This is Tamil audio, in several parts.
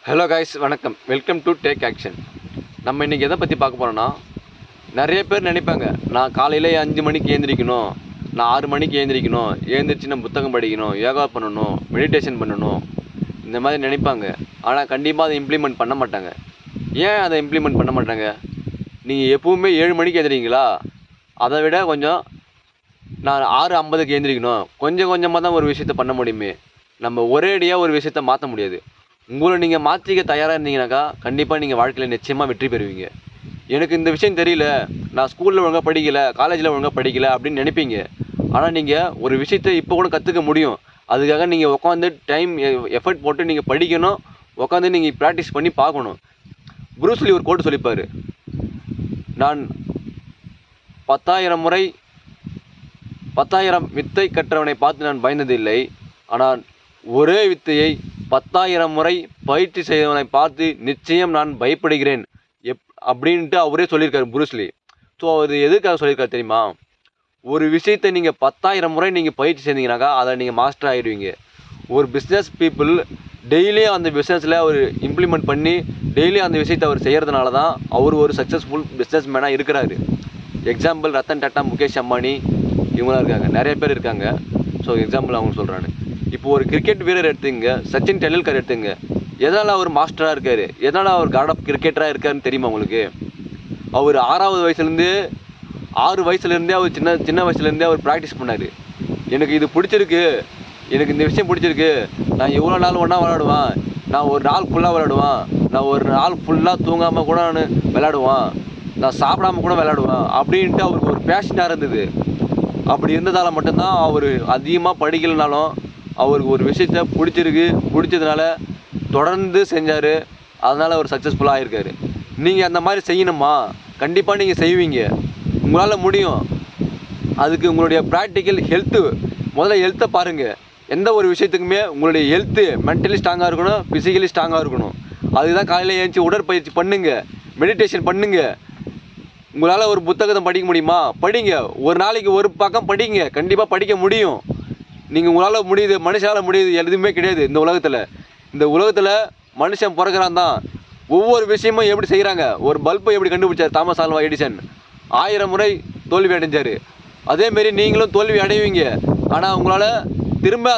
ஹலோ கைஸ், வணக்கம். Welcome to take action. நம்ம இன்றைக்கி எதை பற்றி பார்க்க போகிறோன்னா, நிறைய பேர் நினைப்பாங்க, நான் காலையில் 5 மணிக்கு எழுந்திரிக்கணும், நான் 6 மணிக்கு எழுந்திரிக்கணும், எழுந்திரிச்சு நான் புத்தகம் படிக்கணும், யோகா பண்ணணும், மெடிடேஷன் பண்ணணும், இந்த மாதிரி நினைப்பாங்க. ஆனால் கண்டிப்பாக அதை இம்ப்ளிமெண்ட் பண்ண மாட்டாங்க. ஏன் அதை இம்ப்ளிமெண்ட் பண்ண மாட்டாங்க? நீங்கள் எப்பவுமே 7 மணிக்கு எழுந்திரிங்களா? அதை விட கொஞ்சம் நான் 6:50க்கு எழுந்திரிக்கணும். கொஞ்சம் கொஞ்சமாக தான் ஒரு விஷயத்த பண்ண முடியுமே. நம்ம ஒரேடியாக ஒரு விஷயத்த மாற்ற முடியாது. உங்களை நீங்கள் மாற்றிக்க தயாராக இருந்தீங்கன்னாக்கா கண்டிப்பாக நீங்கள் வாழ்க்கையில் நிச்சயமாக வெற்றி பெறுவீங்க. எனக்கு இந்த விஷயம் தெரியல, நான் ஸ்கூலில் ஒழுங்காக படிக்கலை, காலேஜில் ஒழுங்காக படிக்கலை அப்படின்னு நினைப்பீங்க. ஆனால் நீங்கள் ஒரு விஷயத்தை இப்போ கூட கற்றுக்க முடியும். அதுக்காக நீங்கள் உட்காந்து டைம் எஃபர்ட் போட்டு நீங்கள் படிக்கணும், உட்காந்து நீங்கள் ப்ராக்டிஸ் பண்ணி பார்க்கணும். ப்ரூஸ்லி ஒரு கோட் சொல்லிப்பார், நான் 10,000 வித்தை கற்றவனை பார்த்து நான் பயந்ததில்லை, ஆனால் ஒரே வித்தையை 10,000 முறை பயிற்சி செய்தவனை பார்த்து நிச்சயம் நான் பயப்படுகிறேன் அப்படின்ட்டு அவரே சொல்லியிருக்காரு ப்ரூஸ்லி. ஸோ அவர் எதுக்காக சொல்லியிருக்காரு தெரியுமா? ஒரு விஷயத்தை நீங்கள் 10,000 முறை நீங்கள் பயிற்சி செய்தீங்கன்னாக்கா அதை நீங்கள் மாஸ்டர் ஆகிடுவீங்க. ஒரு பிஸ்னஸ் பீப்புள் டெய்லியும் அந்த பிஸ்னஸில் அவர் இம்ப்ளிமெண்ட் பண்ணி டெய்லியும் அந்த விஷயத்தை அவர் செய்கிறதுனால தான் அவர் ஒரு சக்ஸஸ்ஃபுல் பிஸ்னஸ் மேனாக இருக்கிறாரு. எக்ஸாம்பிள் ரத்தன் டாட்டா, முகேஷ் அம்பானி, இவங்களாம் இருக்காங்க, நிறைய பேர் இருக்காங்க. ஸோ எக்ஸாம்பிள் அவங்க சொல்கிறாங்க. இப்போ ஒரு கிரிக்கெட் வீரர் எடுத்துங்க, சச்சின் டெண்டுல்கர் எடுத்துங்க. எதனால் அவர் மாஸ்டராக இருக்கார், எதனால் அவர் காட் ஆஃப் கிரிக்கெட்டராக இருக்காருன்னு தெரியுமா உங்களுக்கு? அவர் 6வது வயசுலேருந்து 6 வயசுலேருந்தே அவர் சின்ன வயசுலேருந்தே அவர் ப்ராக்டிஸ் பண்ணார். எனக்கு இது பிடிச்சிருக்கு, எனக்கு இந்த விஷயம் பிடிச்சிருக்கு, நான் எவ்வளோ நாள் ஒன்றா விளையாடுவேன், நான் ஒரு நாள் ஃபுல்லாக விளையாடுவேன், நான் ஒரு நாள் ஃபுல்லாக தூங்காமல் கூட நான் விளையாடுவேன், நான் சாப்பிடாம கூட விளையாடுவேன் அப்படின்ட்டு அவருக்கு ஒரு பேஷனாக இருந்தது. அப்படி இருந்ததால் மட்டும்தான் அவர் அதிகமாக படிக்கலைனாலும் அவருக்கு ஒரு விஷயத்த பிடிச்சதுனால தொடர்ந்து செஞ்சார். அதனால் அவர் சக்ஸஸ்ஃபுல்லாக ஆகியிருக்காரு. நீங்கள் அந்த மாதிரி செய்யணுமா? கண்டிப்பாக நீங்கள் செய்வீங்க, உங்களால் முடியும். அதுக்கு உங்களுடைய ப்ராக்டிக்கல் முதல்ல ஹெல்த்தை பாருங்கள். எந்த ஒரு விஷயத்துக்குமே உங்களுடைய ஹெல்த்து மென்டலி ஸ்ட்ராங்காக இருக்கணும், ஃபிசிக்கலி ஸ்ட்ராங்காக இருக்கணும். அதுதான் காலையில் எழுந்துச்சி உடற்பயிற்சி பண்ணுங்கள், மெடிடேஷன் பண்ணுங்கள். உங்களால் ஒரு புத்தகத்தை படிக்க முடியுமா? படிங்க. ஒரு நாளைக்கு ஒரு பக்கம் படிங்க, கண்டிப்பாக படிக்க முடியும். நீங்கள் உங்களால் முடியுது, மனுஷனால் முடியுது எதுவுமே கிடையாது இந்த உலகத்தில். இந்த உலகத்தில் மனுஷன் பிறக்கிறான் தான். ஒவ்வொரு விஷயமும் எப்படி செய்கிறாங்க. ஒரு பல்பை எப்படி கண்டுபிடிச்சார் தாமஸ் ஆல்வா எடிசன்? 1000 முறை தோல்வி அடைஞ்சார். அதேமாரி நீங்களும் தோல்வி அடைவீங்க. ஆனால் உங்களால் திரும்ப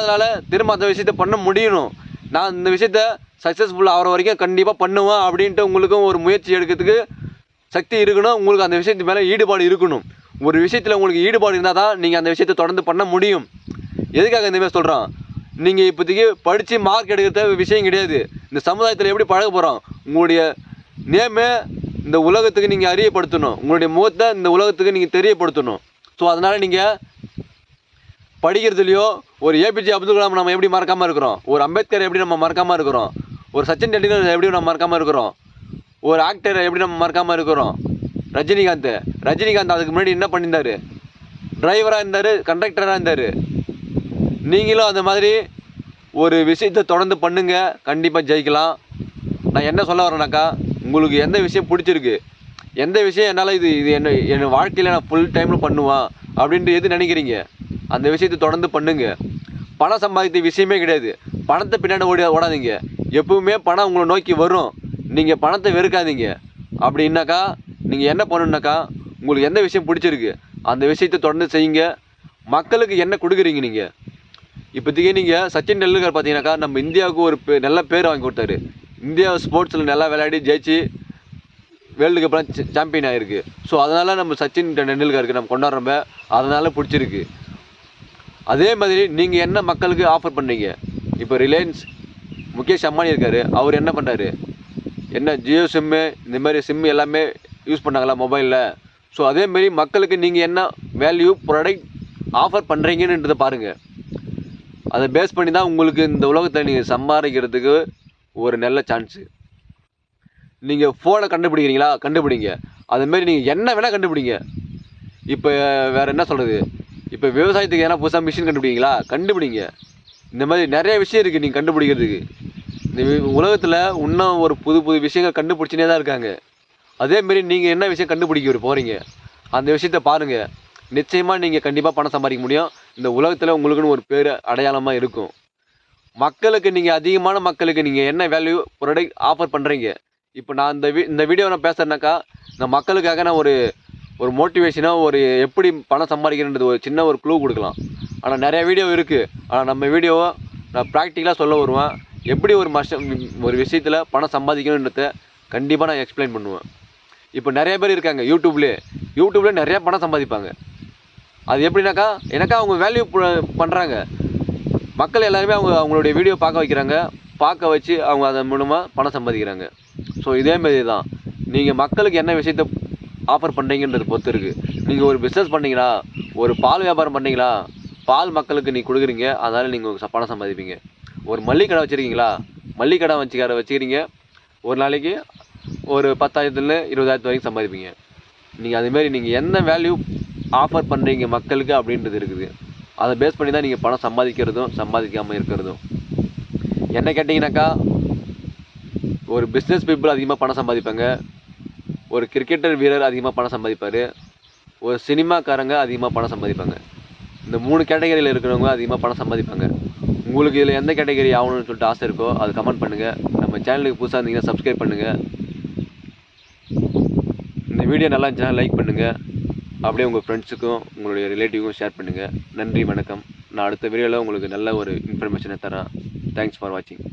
அந்த விஷயத்த பண்ண முடியணும். நான் இந்த விஷயத்த சக்ஸஸ்ஃபுல் ஆகிற வரைக்கும் கண்டிப்பாக பண்ணுவேன் அப்படின்ட்டு உங்களுக்கும் ஒரு முயற்சி எடுக்கிறதுக்கு சக்தி இருக்கணும். உங்களுக்கு அந்த விஷயத்து மேலே ஈடுபாடு இருக்கணும். ஒரு விஷயத்தில் உங்களுக்கு ஈடுபாடு இருந்தால் தான் நீங்கள் அந்த விஷயத்தை தொடர்ந்து பண்ண முடியும். எதுக்காக இந்தமாதிரி சொல்கிறோம்? நீங்கள் இப்போதைக்கு படித்து மார்க் எடுக்கிற விஷயம் கிடையாது. இந்த சமுதாயத்தில் எப்படி பழக போகிறோம்? உங்களுடைய நேமை இந்த உலகத்துக்கு நீங்கள் அறியப்படுத்தணும், உங்களுடைய முகத்தை இந்த உலகத்துக்கு நீங்கள் தெரியப்படுத்தணும். ஸோ அதனால் நீங்கள் படிக்கிறதுலையோ ஒரு ஏபிஜே அப்துல் கலாம் நம்ம எப்படி மறக்காமல் இருக்கிறோம், ஒரு அம்பேத்கர் எப்படி நம்ம மறக்காமல் இருக்கிறோம், ஒரு சச்சின் டெண்டுல்கர் எப்படி நம்ம மறக்காமல் இருக்கிறோம், ஒரு ஆக்டரை எப்படி நம்ம மறக்காமல் இருக்கிறோம், ரஜினிகாந்த் அதுக்கு முன்னாடி என்ன பண்ணியிருந்தார்? டிரைவராக இருந்தார், கண்டக்டராக இருந்தார். நீங்களும் அந்த மாதிரி ஒரு விஷயத்தை தொடர்ந்து பண்ணுங்கள், கண்டிப்பாக ஜெயிக்கலாம். நான் என்ன சொல்ல வரேன்னாக்கா, உங்களுக்கு எந்த விஷயம் பிடிச்சிருக்கு, எந்த விஷயம் என்னால் இது என் வாழ்க்கையில் நான் ஃபுல் டைமில் பண்ணுவேன் அப்படின்ட்டு எது நினைக்கிறீங்க, அந்த விஷயத்தை தொடர்ந்து பண்ணுங்கள். பணம் சம்பாதித்த விஷயமே கிடையாது. பணத்தை பின்னாடி ஓடாதீங்க. எப்பவுமே பணம் உங்களை நோக்கி வரும். நீங்கள் பணத்தை வெறுக்காதீங்க. அப்படின்னாக்கா நீங்கள் என்ன பண்ணணுன்னாக்கா, உங்களுக்கு எந்த விஷயம் பிடிச்சிருக்கு அந்த விஷயத்தை தொடர்ந்து செய்யுங்க. மக்களுக்கு என்ன கொடுக்குறீங்க நீங்கள்? இப்போதைக்கு நீங்கள் சச்சின் டெண்டுல்கர் பார்த்தீங்கன்னாக்கா நம்ம இந்தியாவுக்கு ஒரு நல்ல பேர் வாங்கி கொடுத்தாரு. இந்தியா ஸ்போர்ட்ஸில் நல்லா விளையாடி ஜெயிச்சு வேர்ல்டு கப்லாம் சாம்பியன் ஆகிருக்கு. ஸோ அதனால் நம்ம சச்சின் டெண்டுல்கருக்கு நம்ம கொண்டாடுறோம்ப, அதனால் பிடிச்சிருக்கு. அதே மாதிரி நீங்கள் என்ன மக்களுக்கு ஆஃபர் பண்ணுறீங்க? இப்போ ரிலையன்ஸ் முகேஷ் அம்பானி இருக்கார், அவர் என்ன பண்ணுறாரு? என்ன ஜியோ சிம்மு இந்த மாதிரி சிம்மு எல்லாமே யூஸ் பண்ணாங்களா மொபைலில்? ஸோ அதேமாரி மக்களுக்கு நீங்கள் என்ன வேல்யூ ப்ராடக்ட் ஆஃபர் பண்ணுறீங்கன்றதை பாருங்கள். அதை பேஸ் பண்ணி தான் உங்களுக்கு இந்த உலகத்தை நீங்கள் சம்பாதிக்கிறதுக்கு ஒரு நல்ல சான்ஸு. நீங்கள் ஃபோனை கண்டுபிடிக்கிறீங்களா? கண்டுபிடிங்க. அதுமாரி நீங்கள் என்ன வேணால் கண்டுபிடிங்க. இப்போ வேறு என்ன சொல்கிறது, இப்போ விவசாயத்துக்கு எதனா புதுசாக மிஷின் கண்டுபிடிங்களா? கண்டுபிடிங்க. இந்த மாதிரி நிறைய விஷயம் இருக்குது நீங்கள் கண்டுபிடிக்கிறதுக்கு. இந்த உலகத்தில் இன்னும் ஒரு புது விஷயங்கள் கண்டுபிடிச்சினே தான் இருக்காங்க. அதேமாரி நீங்கள் என்ன விஷயம் கண்டுபிடிக்க போகிறீங்க, அந்த விஷயத்தை பாருங்கள். நிச்சயமாக நீங்கள் கண்டிப்பாக பணம் சம்பாதிக்க முடியும். இந்த உலகத்தில் உங்களுக்குன்னு ஒரு பேர் அடையாளமாக இருக்கும். மக்களுக்கு நீங்கள் அதிகமான மக்களுக்கு நீங்கள் என்ன வேல்யூ ப்ராடக்ட் ஆஃபர் பண்ணுறீங்க. இப்போ நான் இந்த வீடியோ நான் பேசுகிறேன்னாக்கா, நான் மக்களுக்காக நான் ஒரு ஒரு மோட்டிவேஷனாக ஒரு எப்படி பணம் சம்பாதிக்கிறேன்றது ஒரு சின்ன ஒரு க்ளூ கொடுக்கலாம். ஆனால் நிறையா வீடியோ இருக்குது. ஆனால் நம்ம வீடியோவை நான் ப்ராக்டிக்கலாக சொல்ல வருவேன். எப்படி ஒரு விஷயத்தில் பணம் சம்பாதிக்கணுன்றத கண்டிப்பாக நான் எக்ஸ்பிளைன் பண்ணுவேன். இப்போ நிறைய பேர் இருக்காங்க யூடியூப்லேயே நிறையா பணம் சம்பாதிப்பாங்க. அது எப்படின்னாக்கா அவங்க வேல்யூ பண்ணுறாங்க. மக்கள் எல்லாருமே அவங்களுடைய வீடியோ பார்க்க வச்சு அவங்க அதன் மூலமாக பணம் சம்பாதிக்கிறாங்க. ஸோ இதேமாரி தான் நீங்கள் மக்களுக்கு என்ன விஷயத்த ஆஃபர் பண்ணுறீங்கன்றது பொறுத்து இருக்குது. நீங்கள் ஒரு பிஸ்னஸ் பண்ணீங்களா, ஒரு பால் வியாபாரம் பண்ணீங்களா, பால் மக்களுக்கு நீங்கள் கொடுக்குறீங்க, அதனால் நீங்கள் பணம் சம்பாதிப்பீங்க. ஒரு மளிகை கடை வச்சுருக்கீங்களா, மளிகை கடை வச்சுக்கிறீங்க, ஒரு நாளைக்கு ஒரு 10,000 20,000 வரைக்கும் சம்பாதிப்பீங்க. நீங்கள் அதுமாரி நீங்கள் என்ன வேல்யூ ஆஃபர் பண்ணுறீங்க மக்களுக்கு அப்படின்றது இருக்குது. அதை பேஸ் பண்ணி தான் நீங்கள் பணம் சம்பாதிக்கிறதும் சம்பாதிக்காமல் இருக்கிறதும். என்ன கேட்டிங்கனாக்கா, ஒரு பிஸ்னஸ் பீப்புள் அதிகமாக பணம் சம்பாதிப்பாங்க, ஒரு கிரிக்கெட்டர் வீரர் அதிகமாக பணம் சம்பாதிப்பார், ஒரு சினிமாக்காரங்க அதிகமாக பணம் சம்பாதிப்பாங்க. இந்த 3 கேட்டகரியில் இருக்கிறவங்க அதிகமாக பணம் சம்பாதிப்பாங்க. உங்களுக்கு இதில் எந்த கேட்டகரி ஆகணும்னு சொல்லிட்டு ஆசை இருக்கோ அது கமெண்ட் பண்ணுங்கள். நம்ம சேனலுக்கு புதுசாக இருந்தீங்கன்னா சப்ஸ்கிரைப் பண்ணுங்கள். இந்த வீடியோ நல்லா இருந்துச்சுன்னா லைக் பண்ணுங்கள். அப்படியே உங்கள் ஃப்ரெண்ட்ஸுக்கும் உங்களுடைய ரிலேட்டிவ்க்கும் ஷேர் பண்ணுங்கள். நன்றி, வணக்கம். நான் அடுத்த வீடியோவில் உங்களுக்கு நல்ல ஒரு இன்ஃபர்மேஷனை தரேன். தேங்க்ஸ் ஃபார் வாட்சிங்.